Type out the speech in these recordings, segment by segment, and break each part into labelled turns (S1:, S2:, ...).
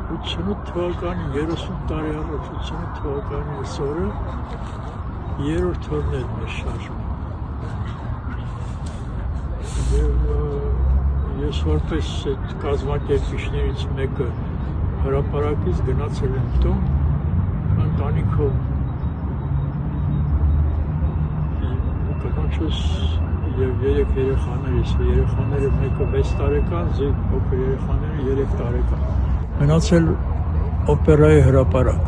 S1: 88 թվականի 30 տարի առաջ 88 թվականի այսօրը երրորդ օրն էր մեր շարժումը։ Ես որպես այդ կազմակերպիչներից մեկը հրապարակից գնացել եմ տուն ընտանիքով կնոջս և երեք երեխաներիս, երեխաները մեկը 6 տարեկան, փոքր երեխաները 3 տարեկան։ Մնացել օպերայի հրապարակ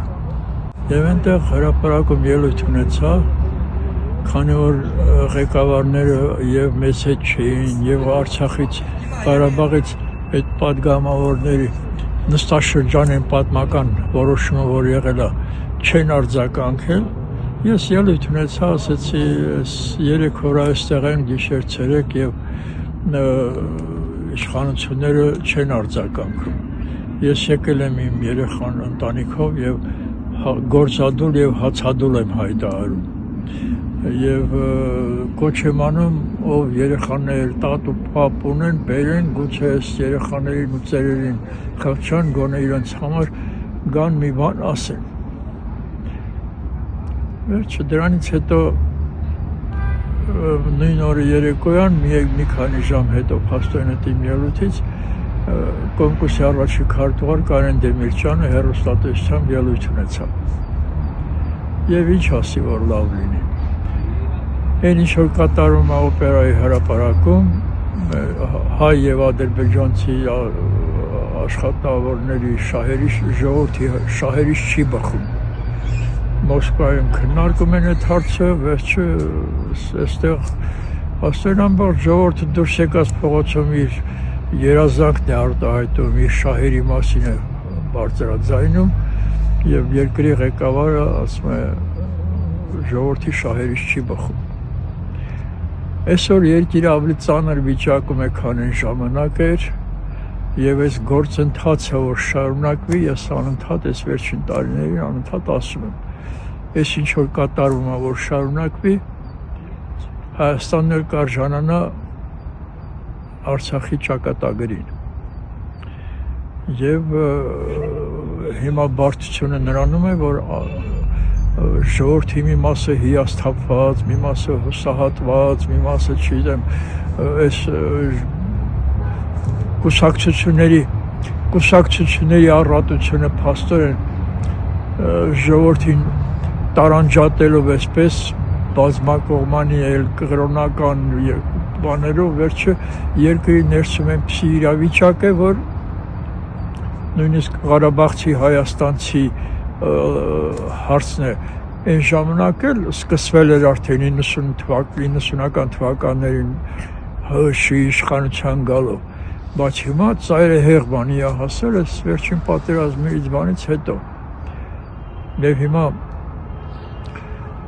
S1: և այնտեղ հրապարակում ելույթ ունեցա, քանի որ ղեկավարները և մեծ հետ չէին, և Արցախից, Ղարաբաղից այդ պատգամավորների նստաշրջանային պատմական որոշումը, որ եղել է, չեն արձագանքել, ես ելույթ ունեցա, ասեցի, 3 օր այստեղ են գիշեր ցերեկ և իշխանությունները չեն արձագանքում։ Ես եկել եմ իմ երեխան ընտանիքով և գործադուլ և հացադուլ եմ հայտարարում և կոչ եմ անում, ով երեխաներ, տատ ու պապ ունեն, բերեն, գուցե այս երեխաներին ու ծերերին խղճան, գոնե իրենց համար գան մի բան ասեն։ Վերջը դրանից հետո նույն օրը երեկոյան մի քանի ժամ հետո փաստորեն իմ ելույթից Կոմկուսի առաջի քարտուղար Կարեն Դեմիրճյանը հեռուստատեսությամբ ելույթ ունեցավ։ Եվ ինչ ասի, որ լավ լինի։ Այն ինչ որ կատարում է օպերայի հրապարակում, հայ և ադրբեջանցի աշխատավորների ժողովրդի շահերից չի բխում։ Մոսկվայում քննարկում են այդ հարցը, վերջը այստեղ փաստորեն ամբողջ ժողովուրդը դուրս եկած փողոցում իր երազանքն է արտահայտում, իր շահերի մասին է բարձրաձայնում և երկրի ղեկավարը ասում է ժողովրդի շահերից չի բխում։ Այսօր երկիրը ավելի ծանր վիճակում է, քան այն ժամանակ էր և այս գործընթացը, որ շարունակվի, ես անընդհատ այս վերջին տարիներին անընդհատ ասում եմ, այս ինչ որ կատարվում է, որ շարունակվի, Հայաստանն էլ կարժանանա Արցախի ճակատագրին և հիմա բարդությունը նրանում է, որ ժողովրդի մի մասը հիասթափված, մի մասը հուսահատված, մի մասը չգիտեմ, այս կուսակցությունների առատությունը փաստորեն ժողովրդին տարանջատելով այսպես բազմակողմանի կրոնական բաներով վերջը երկրի ներսում այնպիսի իրավիճակ է, որ նույնիսկ Ղարաբաղցի Հայաստանցի հարցն է, այն ժամանակ էլ սկսվել էր արդեն 90-ական թվականներին ՀՀՇ-ի իշխանության գալով, բայց հիմա ծայրահեղ բանի է հասել այս վերջին պատերազմից բանից հետո և հիմա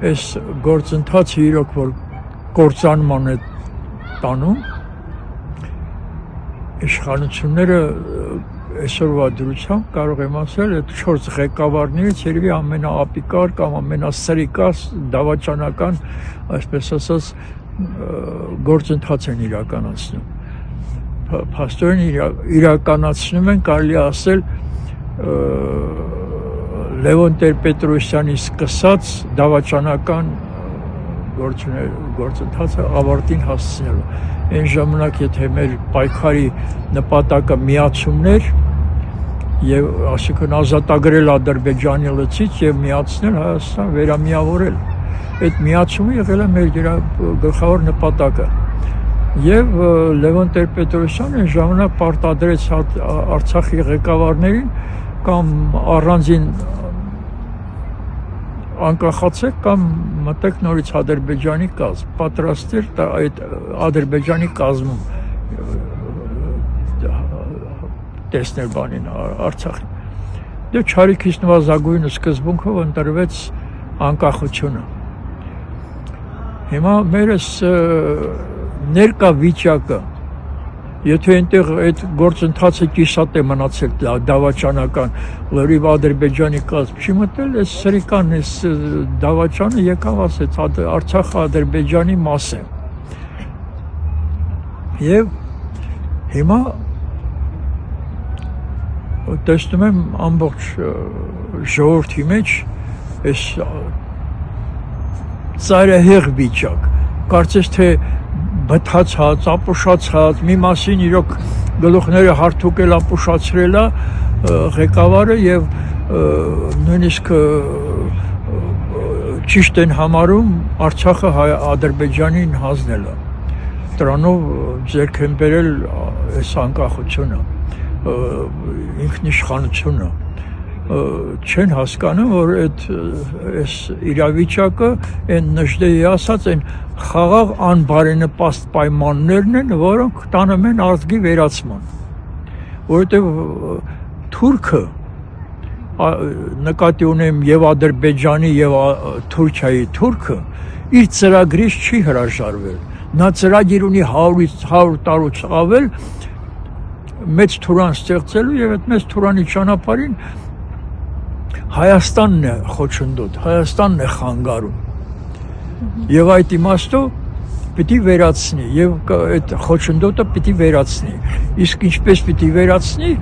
S1: այս գործընթացը իրոք որ կործանման է տանում, իշխանությունները այսօրվա դրությամբ կարող եմ ասել, այդ 4 ղեկավարներից երևի ամենաապիկար կամ ամենասրիկար դավաճանական, այսպես ասած, գործընթաց են իրականացնում։ Փաստորեն իրականացնում են, կարելի ասել, Լևոն Տեր-Պետրոսյանի սկսած դավաճանական գործընթացը ավարտին հասցնելու։ Այն ժամանակ, եթե մեր պայքարի նպատակը միացումներ և այսինքն ազատագրել Ադրբեջանի լծից և միացնել Հայաստան, վերամիավորել, այդ միացումը եղել է մեր գլխավոր նպատակը։ Եվ Լևոն Տեր-Պետրոսյանը այն ժամանակ պարտադրեց Արցախի ղեկավարներին կամ առանձին անկախացեք կամ մտեք նորից Ադրբեջանի կազմ, պատրաստ էր այդ Ադրբեջանի կազմում տեսնել բանին Արցախին։ Դե չարիքից նվազագույն սկզբունքով ընտրվեց անկախությունը։ Հիմա մեր ներկա վիճակը, եթե այնտեղ այդ գործընթացը կիսատ է մնացել դավաճանական, լրիվ Ադրբեջանի կազմ չի մտել, այս սրիկան, այս դավաճանը եկավ ասեց Արցախը Ադրբեջանի մաս է։ Եվ հիմա տեսնում եմ ամբողջ ժողովրդի մեջ այս ծայրահեղ վիճակ, կարծես թե բթացած, ապուշացած, մի մասին իրոք գլուխները հարթուկել ապուշացրել է ղեկավարը եւ նույնիսկ ճիշտ են համարում Արցախը Ադրբեջանին հանձնելը։ Դրանով ձեռք են բերել այս անկախությունը, ինքնիշխանությունը։ Չեն հասկանում, որ այս իրավիճակը այն նժդեի ասած այն խաղաղ անբարենպաստ պայմաններն են, որոնք տանում են ազգի վերացման, որովհետև թուրքը նկատի ունեմ եւ Ադրբեջանի եւ Թուրքիայի թուրքը իր ծրագրից չի հրաժարվել, նա ծրագիր ունի 100 տարուց ավել մեծ թուրան ստեղծելու եւ այդ մեծ թուրանի ճանապարհին Հայաստանն է խոչընդոտ, Հայաստանն է խանգարում եւ այդ իմաստով պիտի վերացնի եւ այդ խոչընդոտը պիտի վերացնի, իսկ ինչպես պիտի վերացնի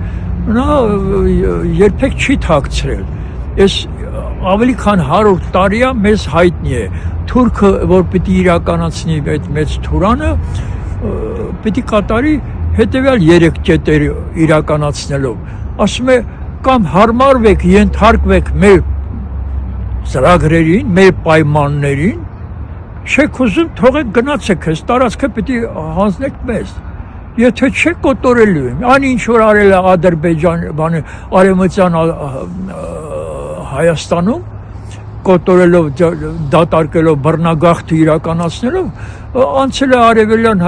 S1: նա երբեք չի թաքցրել, այս ավելի քան 100 տարի է մեզ հայտնի է, թուրքը որ պիտի իրականացնի այդ մեծ թուրանը պիտի կատարի հետեւյալ 3 կետեր իրականացնելով, ասում է կամ հարմարվեք, ենթարկվեք մեր ծրագրերին, մեր պայմաններին, չեք ուզում թողեք գնացեք, այս տարածքը պիտի հանձնեք մեզ։ Եթե չեք կոտորելու եմ, ինչ որ արել է Ադրբեջան, արևմտյան Հայաստանում, կոտորելով, դատարկելով, բռնագաղթը իրականացնելով, անցել է արևելյան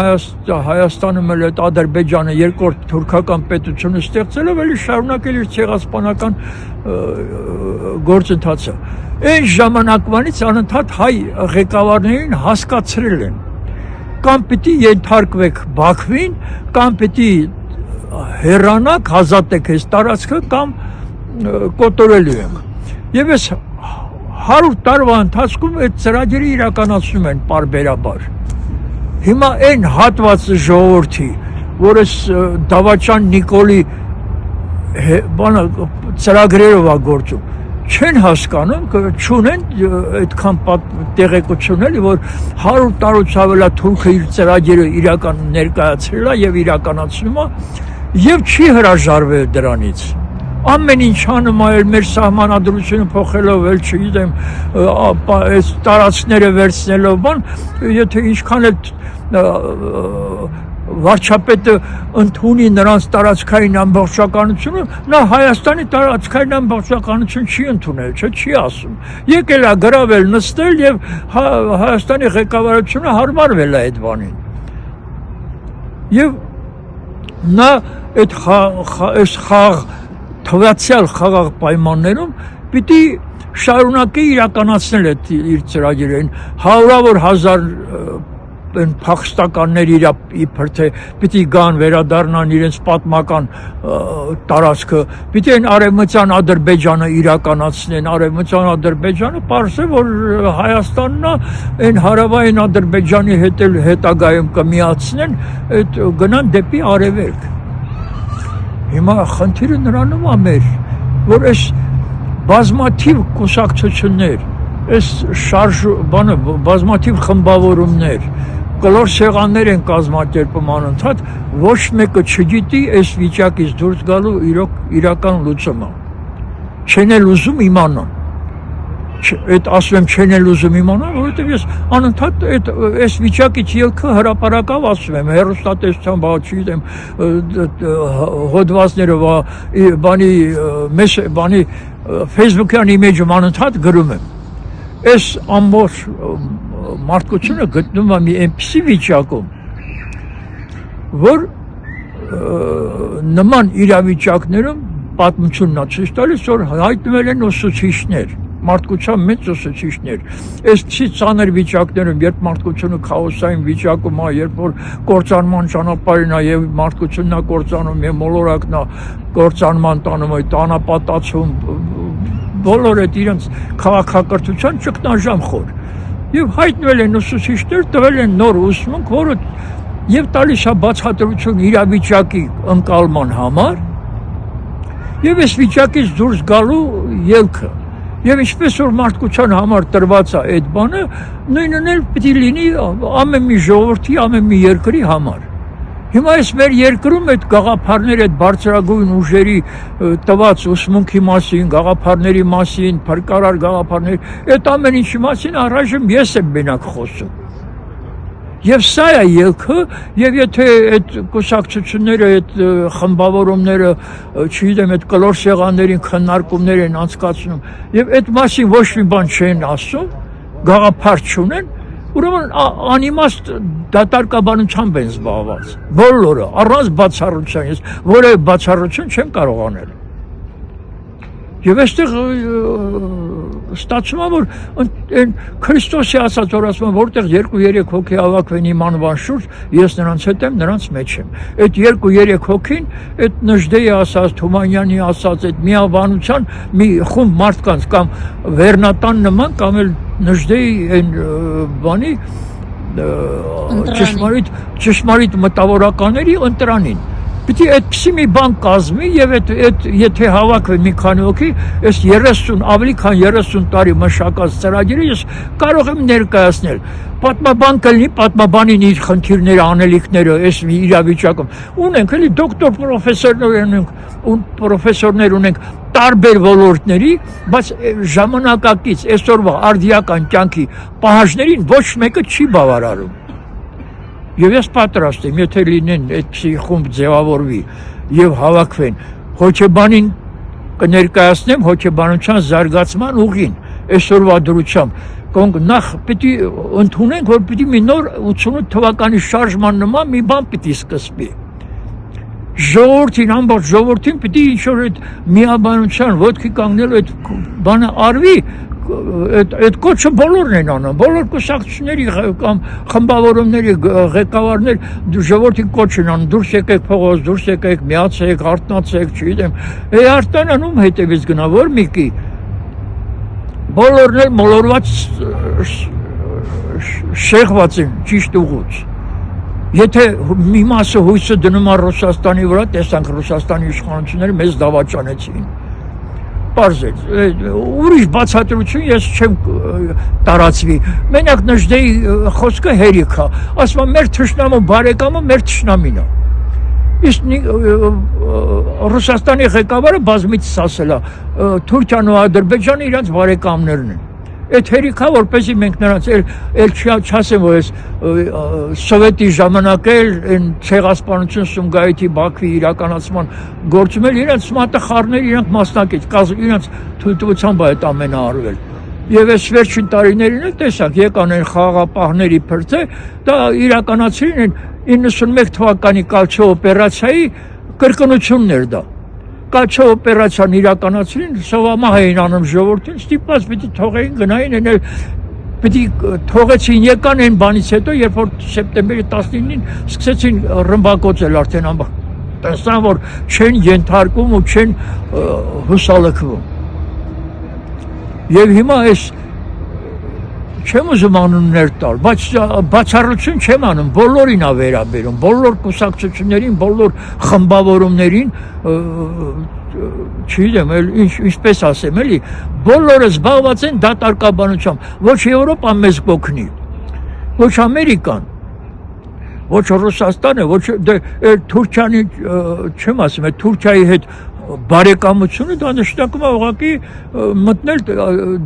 S1: Հայաստանում էլ այդ Ադրբեջանը երկրորդ թուրքական պետությունը ստեղծելով, էլի շարունակել իր ցեղասպանական գործընթացը։ Այն ժամանակվանից անընդհատ հայ ղեկավարներին հասկացրել են, կամ պիտի ենթարկվեք Բաքվին, կամ պիտի հեռանաք, ազատեք այս տարածքը, կամ կոտորելու ենք։ Եվ այս 100 տարվա ընթացքում այդ ծրագիրը իրականացնում են պարբերաբար։ Հիմա այն հատվածը ժողովրդի, որ այս Դավաճան Նիկոլի ծրագրերով է գործում, չեն հասկանում, չունեն այդքան տեղեկություն էլի, որ 100 տարուց ավել է թուրքը իր ծրագիրը ներկայացրել է եւ իրականացնում է եւ չի հրաժարվել դրանից։ Ամեն ինչ անում է մեր սահմանադրությունը փոխելով, էլ չգիտեմ, այս տարածքները վերցնելով, եթե ինչքան էլ վարչապետը ընդունի նրանց տարածքային ամբողջականությունը, նա Հայաստանի տարածքային ամբողջականություն չի ընդունել, չի ասում։ Եկել է գրավել, նստել եւ Հայաստանի ղեկավարությունը հարմարվել է այդ բանին։ Եվ նա այդ թվացյալ խաղաղ պայմաններում պիտի շարունակի իրականացնել իր ծրագիրը, հարյուրավոր հազար փախստականներ իբր թե պիտի գան վերադառնան իրենց պատմական տարածքը, պիտի այն արևմտյան Ադրբեջանը իրականացնեն, արևմտյան Ադրբեջանը պարզ է, որ Հայաստանն է, այն հարավային Ադրբեջանի հետ էլ հետագայում կմիացնեն, այդ գնան դեպի արևելք։ Հիմա խնդիրը նրանում է մեր, որ այս բազմաթիվ կուսակցություններ, այս բազմաթիվ խմբավորումներ, կլոր սեղաններ են կազմակերպում անընդհատ, ոչ մեկը չգիտի այս վիճակից դուրս գալու իրական լուծումը։ Չեն էլ ուզում իմանան։ Այդ ասում եմ չեն էլ ուզում իմանալ, որովհետև ես անընդհատ այս վիճակից ելքը հրապարակավ ասում եմ, հեռուստատեսության չգիտեմ, հոդվածներով, բանի Facebook-յան իմեջում անընդհատ գրում եմ։ Այս ամբողջ մարդկությունը գտնում է մի այնպիսի վիճակում, որ նման իրավիճակներում պատմությունն է ցույց տալիս, որ հայտնվել են ուսուցիչներ, մարդկության մեծ ուսուցիչներ, այսպիսի ծանր վիճակներում, երբ մարդկությունը քաոսային վիճակում է, երբ որ կործանման ճանապարհին է եւ մարդկությունն է կործանում եւ մոլորակն է կործանման տանում, այդ անապատացում, բոլորը իրենց քաղաքակրթության ճգնաժամ խոր։ Եվ հայտնվել են ուսուցիչներ, տվել են նոր ուսմունք, որը եւ տալիս է բացատրություն իրավիճակի ընկալման համար, եւ այս վիճակից դուրս գալու ելքը։ Եվ ինչպես որ մարդկության համար տրված է այդ բանը, նույնն էլ պիտի լինի ամեն մի ժողովրդի, ամեն մի երկրի համար։ Հիմա այս մեր երկրում այդ գաղափարները, այդ բարձրագույն ուժերի տված ուսմունքի մասին, գաղափարների մասին, փրկարար գաղափարներ, այդ ամեն ինչի մասին առայժմ ես եմ մենակ խոսում։ Եվ սա է ելքը, եւ եթե այդ կուսակցությունները, այդ խմբավորումները, չգիտեմ, այդ կլոր սեղաններին քննարկումներ են անցկացնում, եւ այդ մասին ոչ մի բան չեն ասում, գաղափար չունեն, ուրեմն անիմաստ դատարկաբանությամբ են զբաղված։ Բոլորը, առանց բացառության, ես որևէ բացառություն չեմ կարող անել։ Եվ այստեղ ստացվում է, որ այն Քրիստոսի ասած որ ասում որտեղ 2-3 հոգի հավաքվեն իմ անվան շուրջ, ես նրանց հետ եմ, նրանց մեջ եմ։ Այդ 2-3 հոգին, այդ Նժդեի ասած, Թումանյանի ասած, այդ միաբանության մի խումբ մարդկանց կամ Վերնատան նման կամ էլ Նժդեի այն բանի ճշմարիտ մտավորականների ընտրանին։ Պիտի այդպիսի մի բան կազմի եւ եթե հավաքվի մի քանի հոգի, այս 30 ավելի քան 30 տարի մշակած ծրագիրը ես կարող եմ ներկայացնել։ Պատմաբան կլինի, պատմաբանին իր խնդիրները, անելիքները այս իրավիճակում։ Ունենք էլի դոկտոր պրոֆեսորներ ունենք տարբեր ոլորտների, բայց ժամանակակից այսօրվա արդիական կյանքի պահանջներին ոչ մեկը չի բավարարում։ Եվ ես պատրաստ եմ, եթե լինեն այդպիսի խումբ ձևավորվի եւ հավաքվեն, հոգեբանին կներկայացնեմ հոգեբանության զարգացման ուղին, այսօրվա դրությամբ։ Նախ պիտի ընդունենք, որ պիտի մի նոր 88 թվականի շարժման նման մի բան պիտի սկսվի։ Ժողովրդին, ամբողջ ժողովրդին պիտի ինչ-որ այդ միաբանության ոտքի կանգնելու այդ բանը արվի, այդ կոչը բոլորն են անում, բոլոր կուսակցությունների կամ խմբավորումների ղեկավարներ ժողովրդին կոչ են անում, դուրս եկեք փողոց, դուրս եկեք, միացեք, արթնացեք, չգիտեմ։ Արտանանում հետևից գնա, որ միկի բոլորն էլ մոլորված շեղված են ճիշտ ուղուց։ Եթե մի մասը հույսը դնում է Ռուսաստանի վրա, տեսանք Ռուսաստանի իշխանությունները մեզ դավաճանեցին։ Պարզ է, ուրիշ բացատրություն ես չեմ տարածվի։ Մենակ Նժդեի խոսքը հերիք է, ասում է մեր թշնամու բարեկամը մեր թշնամին է։ Իսկ Ռուսաստանի ղեկավարը բազմիցս ասել է, Թուրքիան ու Ադրբեջանը իրենց բարեկամներն են։ Այդ հերիքա, որպեսզի մենք նրանց էլ չասեմ, որ ես սովետի ժամանակ էլ այն ցեղասպանություն Սումգայիթի Բաքվի իրականացման գործում էլ իրենց մատախառներ, իրենք մասնակից, իրենց թույլտվությամբ այդ ամենը արվել։ Եվ այս վերջին տարիներին էլ տեսակ, եկան այն խաղաղապահների փրձը, դա իրականացրին 91 թվականի Կալչո օպերացիայի կրկնությունն էր դա։ Կաչո օպերացիան իրականացրին, սովամահ էին անում ժողովրդին, ստիպված պիտի թողեին գնային, են էլ պիտի թողեցին, եկան այն բանից հետո, երբ որ սեպտեմբերի 19-ին սկսեցին ռմբակոծել արդեն ամբողջ, տեսան, որ չեն ենթարկում ու չեն հուսալքվում։ Եվ հիմա այս չեմ ուզում անուններ տալ, բայց բացառություն չեմ անում, բոլորին է վերաբերում, բոլոր կուսակցություններին, բոլոր խմբավորումներին, չգիտեմ, ինչպես ասեմ, էլի, բոլորը զբաղված են դատարկաբանությամբ, ոչ Եվրոպան մեզ կօգնի, ոչ Ամերիկան, ոչ Ռուսաստանը, ոչ Թուրքիանի, չեմ ասում, Թուրքիայի հետ բարեկամությունը դա նշանակում է ուղղակի մտնել,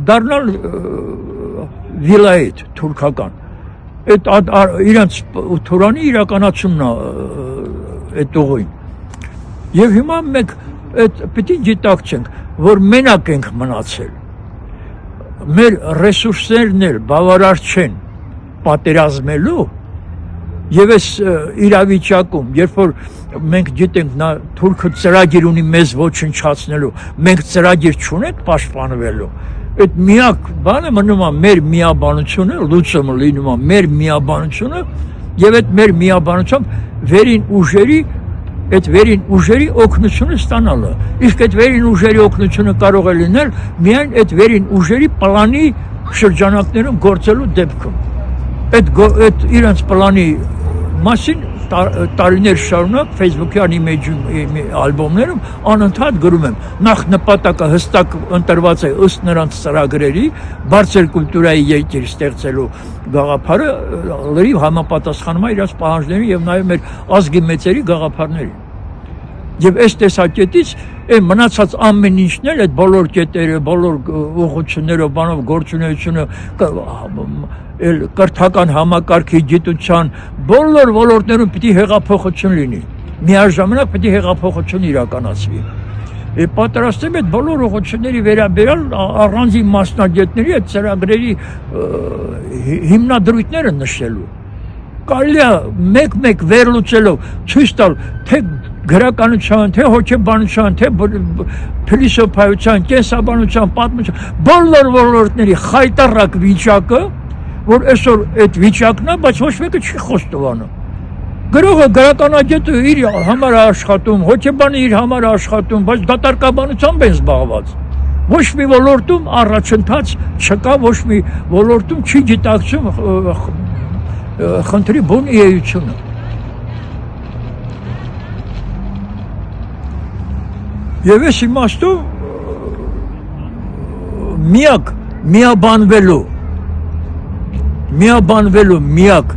S1: դառնալ վիլայետ թուրքական, այդ իրենց Թուրանի իրականացումն է այդ ուղին։ Եվ հիմա մենք պիտի գիտակցենք, որ մենակ ենք մնացել, մեր ռեսուրսներն էլ բավարար չեն պատերազմելու, եւ այս իրավիճակում, երբ որ մենք գիտենք նա թուրքը ծրագիր ունի մեզ ոչնչացնելու, մենք ծրագիր չունենք պաշտպանվելու, այդ միակ բանը մնում է մեր միաբանությունը, լուծումը լինում է մեր միաբանությունը եւ այդ մեր միաբանությամբ վերին ուժերի օգնությունը ստանալը։ Իսկ այդ վերին ուժերի օգնությունը կարող է լինել միայն այդ վերին ուժերի պլանի շրջանակներում գործելու դեպքում։ Այդ իրենց պլանի մասին տարիներ շարունակ Facebook-յան իմեջում ալբոմներում անընդհատ գրում եմ նախ նպատակը հստակ ընտրված է ըստ նրանց ծրագրերի բարձր կուլտուրայի երկիր ստեղծելու գաղափարը լրիվ համապատասխանում է իրաց պահանջներին եւ նաեւ մեր ազգի մեծերի գաղափարներին եւ այս տեսակետից այն մնացած ամեն ինչն էլ այդ բոլոր կետերը բոլոր ուղղություններով բանով գործունեությունը էլ կրթական համակարգի գիտության բոլոր ոլորտներում պիտի հեղափոխություն լինի միաժամանակ պիտի հեղափոխություն իրականացվի պատրաստ եմ այդ բոլոր ուղղությունների վերաբերյալ առանձին մասնագետների այդ ծրագրերի հիմնադրույթները նշելու կարելի է մեկ-մեկ վերլուծելով ցույց տալ թե գրականության, թե հոգեբանության, թե փիլիսոփայության, կենսաբանության, պատմության բոլոր ոլորտների խայտառակ վիճակը, որ այսօր այդ վիճակն է, բայց ոչ մեկը չի խոստովանում։ Գրողը գրականագետը իր համար աշխատում, հոգեբանը իր համար աշխատում, բայց դատարկաբանությամբ են զբաղված։ Ոչ մի ոլորտում առաջընթաց չկա, ոչ մի ոլորտում չի գիտակցում խնդրի բուն իեությունը։ Եվ այս իմաստով միաբանվելու միակ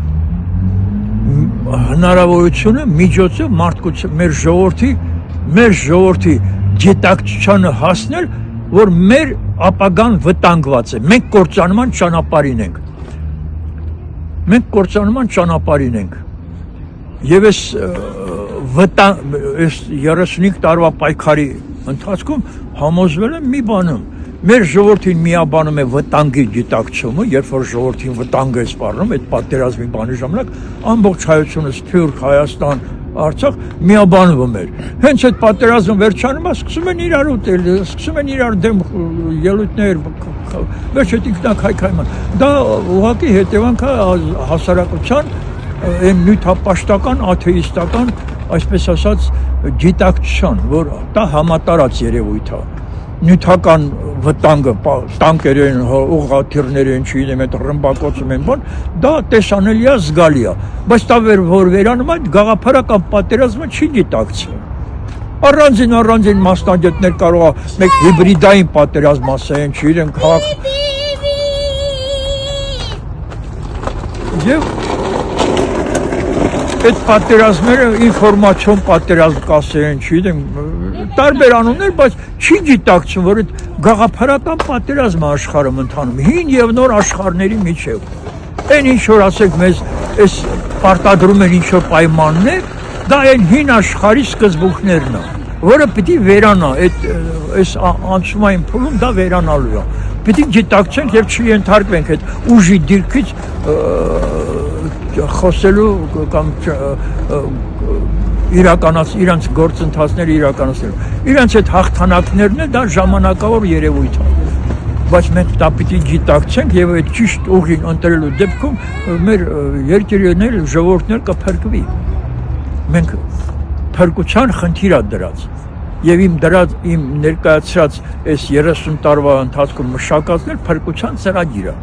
S1: հնարավորությունը միջոցը մարդկության մեր ժողովրդի գիտակցությանը հասնել, որ մեր ապագան վտանգված է։ Մենք կործանման ճանապարհին ենք։ Եվ այս 35 տարվա պայքարի ընթացքում համոզվել եմ մի բանում մեր ժողովրդին միաբանում է վտանգի գիտակցումը, երբ որ ժողովրդին վտանգ է սպառնում այդ պատերազմի բանի ժամանակ ամբողջ հայությունը Սփյուռք, Հայաստան, Արցախ միաբանվում էր։ Հենց այդ պատերազմը վերջանում է, սկսում են իրար ուտել, սկսում են իրար դեմ ելույթներ, վերջ այդ ինքնակայքայման։ Դա ուղղակի հետևանք է հասարակության այն նյութապաշտական, աթեիստական, այսպես ասած, գիտակցության, որ դա համատարած երևույթ է։ Նյութական վտանգը, տանկեր են, ուղղաթիռներ են, չգիտեմ, այդ ռմբակոծում են, բան, դա տեսանելի է, զգալի է, բայց դա որ վերանում այդ գաղափարական պատերազմը չի գիտակցվում։ Առանձին մասնագետներ կարող է մեկ հիբրիդային պատերազմ ասեն, չգիտեմ, քաղաք։ Եվ այդ պատերազմները ինֆորմացիոն պատերազմ կասեն, չգիտեմ, տարբեր անուններ, բայց չի գիտակցում, որ այդ գաղափարական պատերազմը աշխարհում ընթանում, հին եւ նոր աշխարհների միջեւ։ Այն ինչ որ ասեք մեզ, այս պարտադրում են ինչ որ պայմաններ, դա այն հին աշխարհի սկզբունքներն են, որը պիտի վերանա, այս անցումային փուլում դա վերանալու է։ Պիտի գիտակցենք եւ չենթարկվենք այդ ուժի դիրքից խոսելու կամ իրանց գործընթացները իրականացնելու։ Իրանց այդ հաղթանակներն է դա ժամանակավոր երևույթ է։ Բայց մենք դա պիտի գիտակցենք եւ այդ ճիշտ ուղին ընտրելու դեպքում մեր երկիրներ, ժողովուրդներ կփրկվի։ Մենք փրկության խնդիր է դրած։ Եվ իմ ներկայացրած այս 30 տարվա ընթացքում մշակածներ փրկության ծրագիր է։